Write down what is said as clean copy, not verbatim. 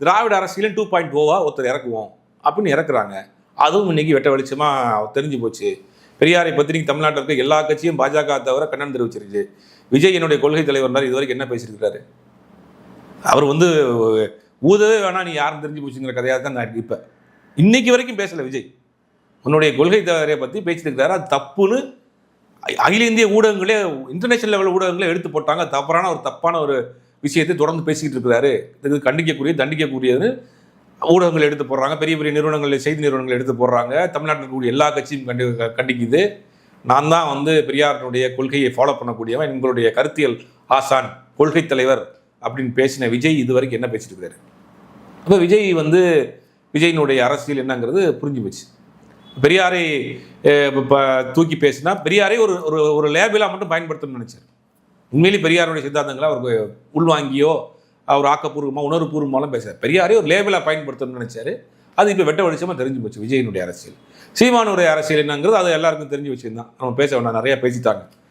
திராவிட அரசியலும் 2.0 ஒருத்தர் இறக்குவோம் அப்படின்னு இறக்குறாங்க. அதுவும் இன்னைக்கு வெட்ட வெளிச்சமாக தெரிஞ்சு போச்சு. பெரியாரை பற்றி நீங்கள் தமிழ்நாட்டில் இருக்க எல்லா கட்சியும் பாஜக தவிர கண்டனம் தெரிவிச்சிருச்சு. விஜய் என்னுடைய கொள்கை தலைவர் இது வரைக்கும் என்ன பேசியிருக்கிறாரு? அவர் ஊதவே வேணாம், நீ யாரும் தெரிஞ்சு போச்சுங்கிற கதையாக தான் நான் இப்போ இன்னைக்கு வரைக்கும் பேசலை. விஜய் உன்னுடைய கொள்கை தலைவரை பற்றி பேசிட்டு இருக்கிறாரு. அது தப்புன்னு அகில இந்திய ஊடகங்களே, இன்டர்நேஷனல் லெவல் ஊடகங்களே எடுத்து போட்டாங்க. தப்பான ஒரு விஷயத்தை தொடர்ந்து பேசிக்கிட்டு இருக்கிறாரு. இது தண்டிக்கக்கூடியது ஊடகங்கள் எடுத்து போடுறாங்க. பெரிய பெரிய நிறுவனங்கள், செய்தி நிறுவனங்கள் எடுத்து போடுறாங்க. தமிழ்நாட்டில் இருக்கக்கூடிய எல்லா கட்சியும் கண்டிக்குது. நான் தான் பெரியாருடைய கொள்கையை ஃபாலோ பண்ணக்கூடியவன், எங்களுடைய கருத்தியல் ஆசான், கொள்கை தலைவர் அப்படின்னு பேசின விஜய் இது வரைக்கும் என்ன பேசிட்டு இருக்காரு? அப்போ விஜயினுடைய அரசியல் என்னங்கிறது புரிஞ்சு போச்சு. பெரியாரை தூக்கி பேசினா பெரியாரை ஒரு லேபிளாக மட்டும் பயன்படுத்தணும்னு நினைச்சார். உண்மையிலேயே பெரியாருடைய சித்தாந்தங்களை அவருக்கு உள்வாங்கியோ அவர் ஆக்கப்பூர்வமாக உணர்வுபூர்வமாலும் பேசுறாரு. பெரியாரே ஒரு லேபிளாக பயன்படுத்தணும்னு நினைச்சாரு. அது இப்போ வெட்ட வெளிச்சமாக தெரிஞ்சு போச்சு விஜயினுடைய அரசியல். சீமானுடைய அரசியல் என்னங்கிறது அது எல்லாருக்கும் தெரிஞ்ச விஷயம் தான். நம்ம பேச வேண்டாம், நிறையா பேசிட்டாங்க.